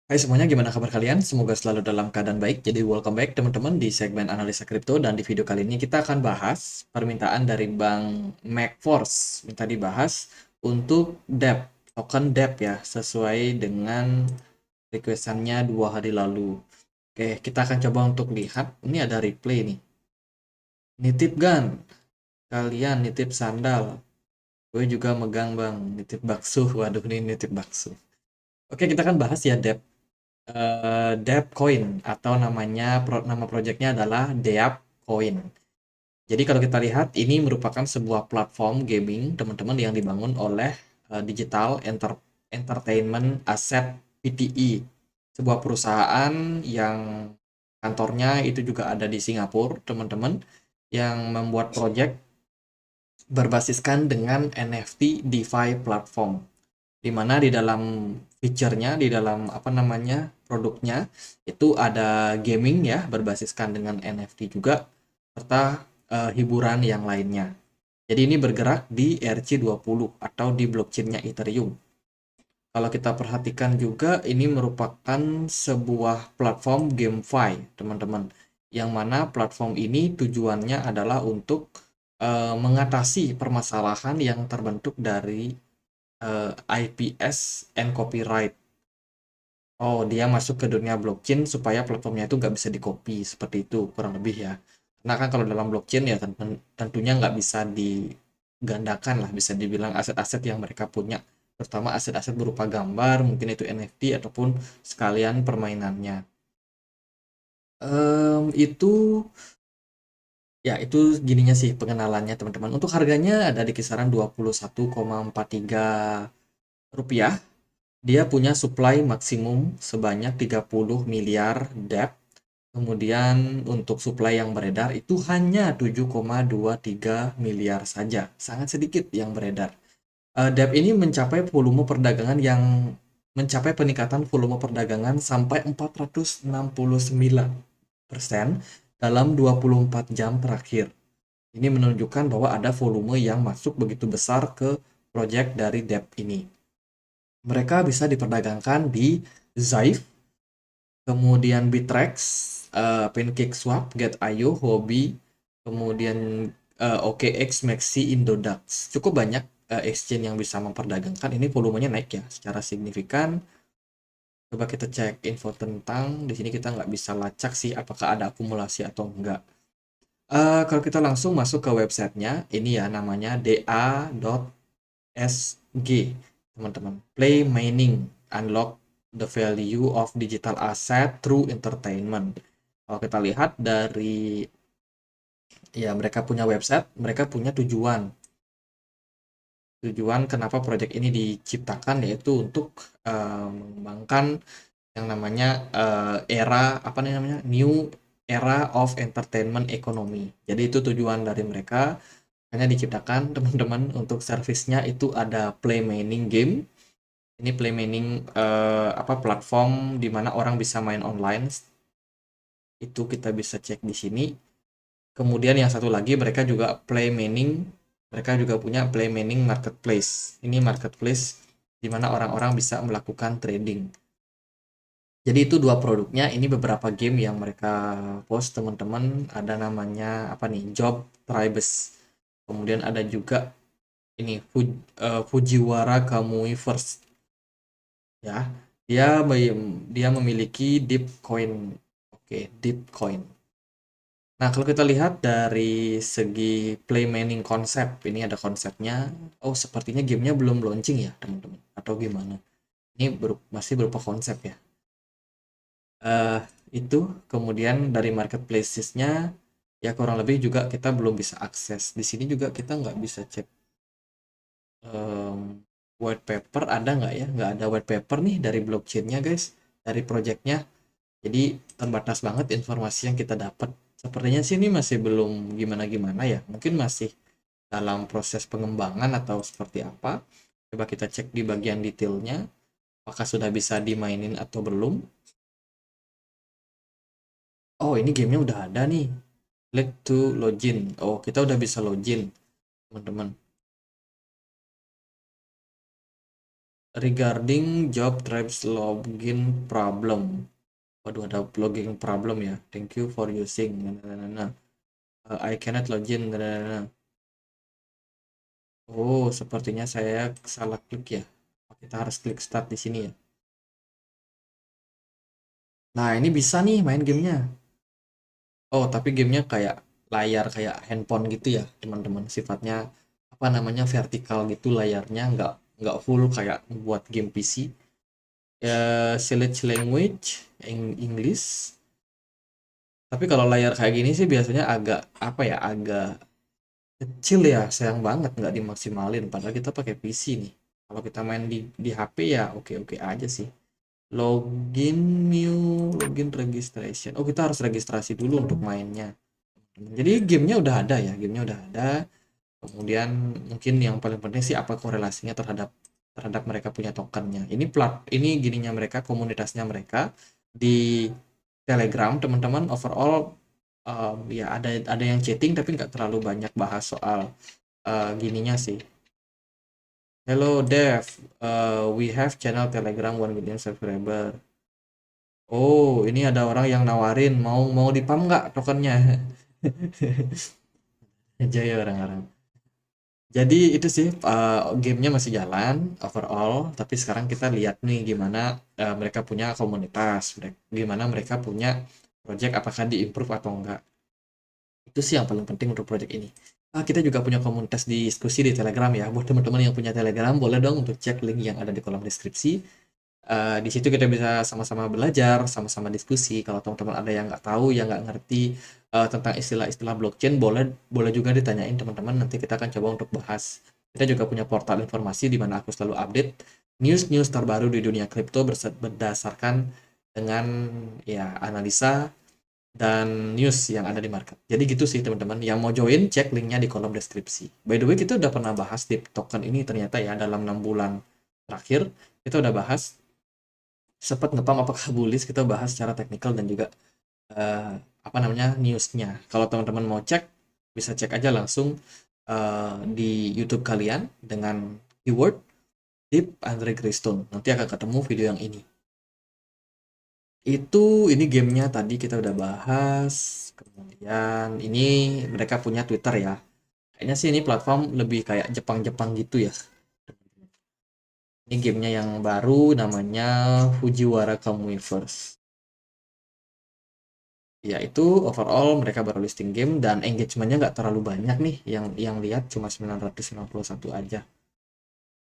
Hai semuanya, gimana kabar kalian? Semoga selalu dalam keadaan baik. Jadi welcome back teman-teman di segmen analisa kripto, dan di video kali ini kita akan bahas permintaan dari Bank MacForce minta dibahas untuk DEP, token DEP ya, sesuai dengan requestannya 2 hari lalu. Oke, kita akan coba untuk lihat. Ini ada replay nih. Nitip gan, kalian nitip sandal. Gue juga megang bang, nitip bakso. Waduh, ini nitip bakso. Oke, kita akan bahas ya DEP. Coin atau nama projectnya adalah Deap Coin. Jadi kalau kita lihat ini merupakan sebuah platform gaming teman-teman yang dibangun oleh Digital Entertainment Asset Pte. Sebuah perusahaan yang kantornya itu juga ada di Singapura, teman-teman, yang membuat project berbasiskan dengan NFT DeFi platform, di mana di dalam fiturnya, di dalam apa namanya produknya itu ada gaming ya berbasiskan dengan NFT juga, serta hiburan yang lainnya. Jadi ini bergerak di ERC20 atau di blockchainnya Ethereum. Kalau kita perhatikan juga ini merupakan sebuah platform GameFi, teman-teman. Yang mana platform ini tujuannya adalah untuk mengatasi permasalahan yang terbentuk dari IPS and copyright. Oh, dia masuk ke dunia blockchain supaya platformnya itu nggak bisa di-copy, seperti itu kurang lebih ya. Karena kan kalau dalam blockchain ya tentunya nggak bisa digandakan lah, bisa dibilang aset-aset yang mereka punya, terutama aset-aset berupa gambar, mungkin itu NFT ataupun sekalian permainannya. Itu ya itu gininya sih pengenalannya teman-teman. Untuk harganya ada di kisaran 21,43 rupiah. Dia punya supply maksimum sebanyak 30 miliar DEP. Kemudian untuk supply yang beredar itu hanya 7,23 miliar saja. Sangat sedikit yang beredar. DEP ini mencapai volume perdagangan yang mencapai peningkatan volume perdagangan sampai 469% dalam 24 jam terakhir. Ini menunjukkan bahwa ada volume yang masuk begitu besar ke project dari DEP ini. Mereka bisa diperdagangkan di Zaif, kemudian Bittrex, PancakeSwap, Get.io, Huobi, kemudian OKX, Maxi, Indodax. Cukup banyak exchange yang bisa memperdagangkan. Ini volumenya naik ya secara signifikan. Coba kita cek info tentang, di sini kita nggak bisa lacak sih apakah ada akumulasi atau enggak. Kalau kita langsung masuk ke websitenya, ini ya namanya da.sg, teman-teman. Play mining, unlock the value of digital asset through entertainment. Kalau kita lihat dari ya mereka punya website, mereka punya tujuan. Tujuan kenapa proyek ini diciptakan yaitu untuk mengembangkan yang namanya era apa namanya new era of entertainment economy. Jadi itu tujuan dari mereka, hanya diciptakan teman-teman. Untuk servisnya itu ada play mining game. Ini play mining apa platform di mana orang bisa main online. Itu kita bisa cek di sini. Kemudian yang satu lagi mereka juga play mining. Mereka juga punya play mining marketplace. Ini marketplace di mana orang-orang bisa melakukan trading. Jadi itu dua produknya. Ini beberapa game yang mereka post teman-teman. Ada namanya apa nih? Job Tribes. Kemudian ada juga ini Fujiwara Kamui First ya. Dia memiliki Deep Coin. Oke, Deep Coin. Nah, kalau kita lihat dari segi play mining konsep, ini ada konsepnya. Oh, sepertinya gamenya belum launching ya, teman-teman. Atau gimana? Ini masih berupa konsep ya. eh itu kemudian dari marketplaces-nya ya kurang lebih juga kita belum bisa akses. Di sini juga kita nggak bisa cek em, white paper ada nggak ya? Nggak ada white paper nih dari blockchain-nya guys, dari project-nya. Jadi terbatas banget informasi yang kita dapat. Sepertinya sih ini masih belum gimana-gimana ya. Mungkin masih dalam proses pengembangan atau seperti apa. Coba kita cek di bagian detailnya. Apakah sudah bisa dimainin atau belum. Oh, ini gamenya udah ada nih. Click to login. Oh, kita udah bisa login, teman-teman. regarding job types login problem. Waduh, ada login problem ya. Thank you for using. I cannot login. Oh, sepertinya saya salah klik ya. Kita harus klik start di sini ya. Nah, ini bisa nih main gamenya. Oh, tapi gamenya kayak layar kayak handphone gitu ya, teman-teman. Sifatnya apa namanya vertikal gitu layarnya, nggak full kayak buat game PC. Ya, select language, English. Tapi kalau layar kayak gini sih biasanya agak apa ya, agak kecil ya. Sayang banget nggak dimaksimalin. Padahal kita pakai PC nih. Kalau kita main di HP ya oke-oke aja sih. Login new, login registration. Oh, kita harus registrasi dulu untuk mainnya. Jadi gamenya udah ada ya, gamenya udah ada. Kemudian mungkin yang paling penting sih apa korelasinya terhadap terhadap mereka punya tokennya. Ini gininya mereka, komunitasnya mereka di Telegram, teman-teman. Overall ya ada yang chatting tapi nggak terlalu banyak bahas soal gininya sih. Hello Dev, we have channel Telegram 1 million subscriber. Oh, ini ada orang yang nawarin mau mau dipam nggak tokennya? Aja ya orang-orang. Jadi itu sih gamenya masih jalan overall, tapi sekarang kita lihat nih gimana mereka punya komunitas, gimana mereka punya project, apakah diimprove atau enggak. Itu sih yang paling penting untuk project ini. Kita juga punya komunitas diskusi di Telegram ya. Buat teman-teman yang punya Telegram, boleh dong untuk cek link yang ada di kolom deskripsi. Di situ kita bisa sama-sama belajar, sama-sama diskusi. Kalau teman-teman ada yang nggak tahu, yang nggak ngerti tentang istilah-istilah blockchain, boleh boleh juga ditanyain teman-teman. Nanti kita akan coba untuk bahas. Kita juga punya portal informasi di mana aku selalu update news-news terbaru di dunia kripto berdasarkan dengan ya analisa dan news yang ada di market. Jadi gitu sih teman-teman. Yang mau join, cek linknya di kolom deskripsi. By the way, kita udah pernah bahas di token ini ternyata ya dalam 6 bulan terakhir. Kita udah bahas sempat ngepam apakah bullish, kita bahas secara teknikal dan juga apa namanya newsnya. Kalau teman-teman mau cek, bisa cek aja langsung di YouTube kalian dengan keyword Deep Andre Greystone. Nanti akan ketemu video yang ini. Ini gamenya tadi kita udah bahas. Kemudian ini mereka punya Twitter ya. Kayaknya sih ini platform lebih kayak Jepang-Jepang gitu ya. Ini gamenya yang baru namanya Fujiwara Communiverse. Ya itu overall mereka baru listing game dan engagementnya nggak terlalu banyak nih. Yang lihat cuma 991 aja.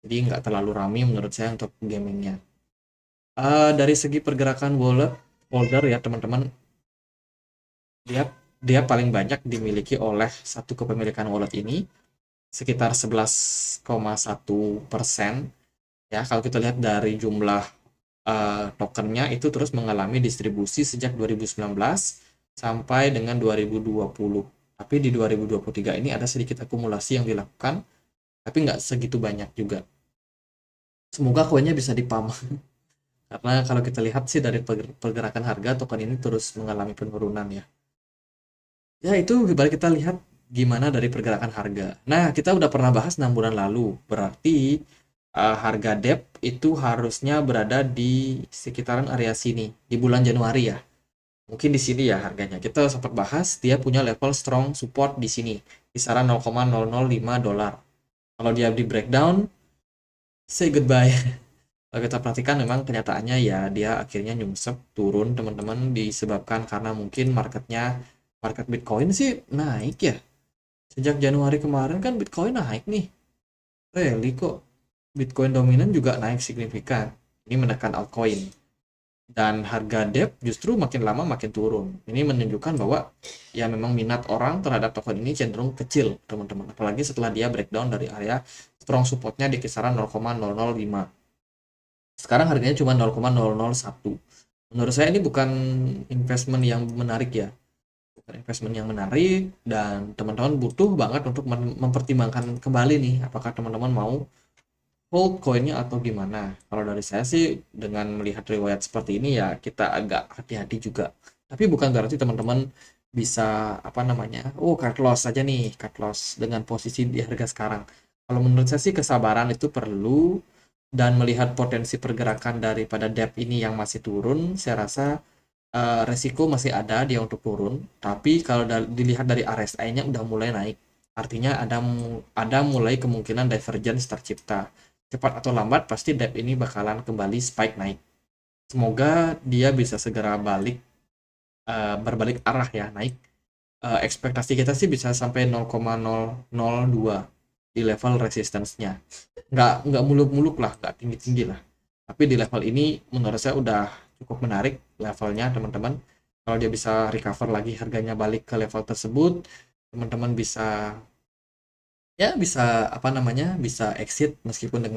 Jadi nggak terlalu ramai menurut saya untuk gamingnya. Dari segi pergerakan wallet holder ya teman-teman, dia dia paling banyak dimiliki oleh satu kepemilikan wallet ini sekitar 11,1%. Ya kalau kita lihat dari jumlah tokennya itu terus mengalami distribusi sejak 2019 sampai dengan 2020. Tapi di 2023 ini ada sedikit akumulasi yang dilakukan, tapi nggak segitu banyak juga. Semoga koinnya bisa dipam. Karena kalau kita lihat sih dari pergerakan harga, token ini terus mengalami penurunan ya. Ya itu balik kita lihat gimana dari pergerakan harga. Nah, kita udah pernah bahas 6 bulan lalu. Berarti harga DEP itu harusnya berada di sekitaran area sini di bulan Januari ya. Mungkin di sini ya harganya. Kita sempat bahas dia punya level strong support di sini, kisaran 0,005 dolar. Kalau dia di breakdown, say goodbye. Kalau kita perhatikan memang kenyataannya ya dia akhirnya nyungsep turun teman-teman disebabkan karena mungkin market Bitcoin sih naik ya. Sejak Januari kemarin kan Bitcoin naik nih. Rally kok Bitcoin dominan juga naik signifikan. Ini menekan altcoin. Dan harga DEP justru makin lama makin turun. Ini menunjukkan bahwa ya memang minat orang terhadap token ini cenderung kecil, teman-teman. Apalagi setelah dia breakdown dari area strong supportnya di kisaran 0,005. Sekarang harganya cuma 0,001. Menurut saya ini bukan investment yang menarik ya. Bukan investment yang menarik dan teman-teman butuh banget untuk mempertimbangkan kembali nih apakah teman-teman mau hold koinnya atau gimana. Kalau dari saya sih dengan melihat riwayat seperti ini ya kita agak hati-hati juga. Tapi bukan berarti teman-teman bisa apa namanya, oh cut loss aja nih, cut loss dengan posisi di harga sekarang. Kalau menurut saya sih kesabaran itu perlu dan melihat potensi pergerakan daripada DEP ini yang masih turun, saya rasa resiko masih ada dia untuk turun. Tapi kalau dilihat dari RSI-nya udah mulai naik, artinya ada mulai kemungkinan divergence tercipta. Cepat atau lambat pasti DEP ini bakalan kembali spike naik. Semoga dia bisa segera berbalik arah ya, naik. Ekspektasi kita sih bisa sampai 0,002 di level resistance-nya. Nggak muluk-muluk lah, nggak tinggi-tinggi lah. Tapi di level ini menurut saya udah cukup menarik levelnya, teman-teman. Kalau dia bisa recover lagi, harganya balik ke level tersebut, teman-teman bisa apa namanya, bisa exit meskipun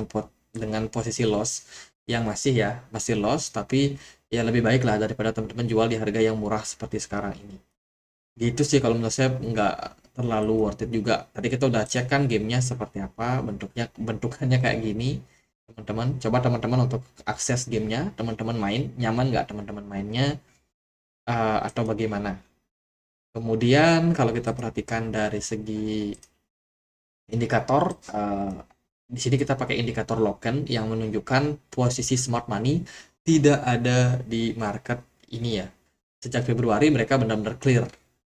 dengan posisi loss yang masih loss, tapi ya lebih baik lah daripada teman-teman jual di harga yang murah seperti sekarang ini. Gitu sih kalau menurut saya, nggak terlalu worth it juga. Tadi kita udah cek kan gamenya seperti apa, bentukannya kayak gini. Teman-teman, coba teman-teman untuk akses gamenya, teman-teman main, nyaman nggak teman-teman mainnya, atau bagaimana. Kemudian kalau kita perhatikan dari segi indikator, di sini kita pakai indikator Loken yang menunjukkan posisi smart money tidak ada di market ini ya. Sejak Februari mereka benar-benar clear,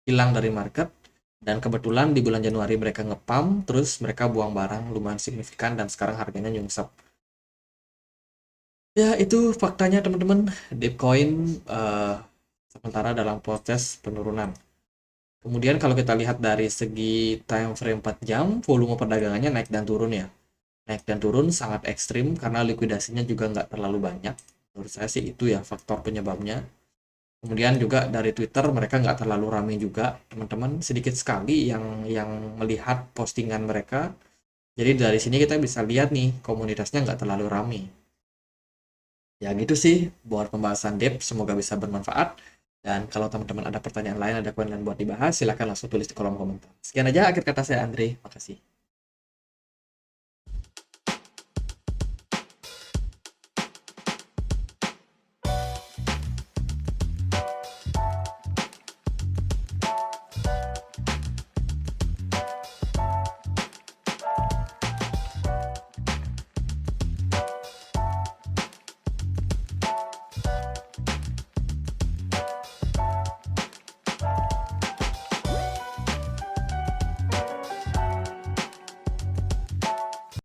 hilang dari market, dan kebetulan di bulan Januari mereka ngepump, terus mereka buang barang lumayan signifikan dan sekarang harganya nyungsep. Ya, itu faktanya teman-teman. Bitcoin sementara dalam proses penurunan. Kemudian kalau kita lihat dari segi time frame 4 jam, volume perdagangannya naik dan turun ya. Naik dan turun sangat ekstrim karena likuidasinya juga nggak terlalu banyak. Menurut saya sih itu ya faktor penyebabnya. Kemudian juga dari Twitter mereka nggak terlalu ramai juga, teman-teman. Sedikit sekali yang melihat postingan mereka. Jadi dari sini kita bisa lihat nih komunitasnya nggak terlalu ramai. Ya gitu sih buat pembahasan DEP, semoga bisa bermanfaat. Dan kalau teman-teman ada pertanyaan lain, ada koin lain buat dibahas, silahkan langsung tulis di kolom komentar. Sekian aja akhir kata saya, Andre. Makasih.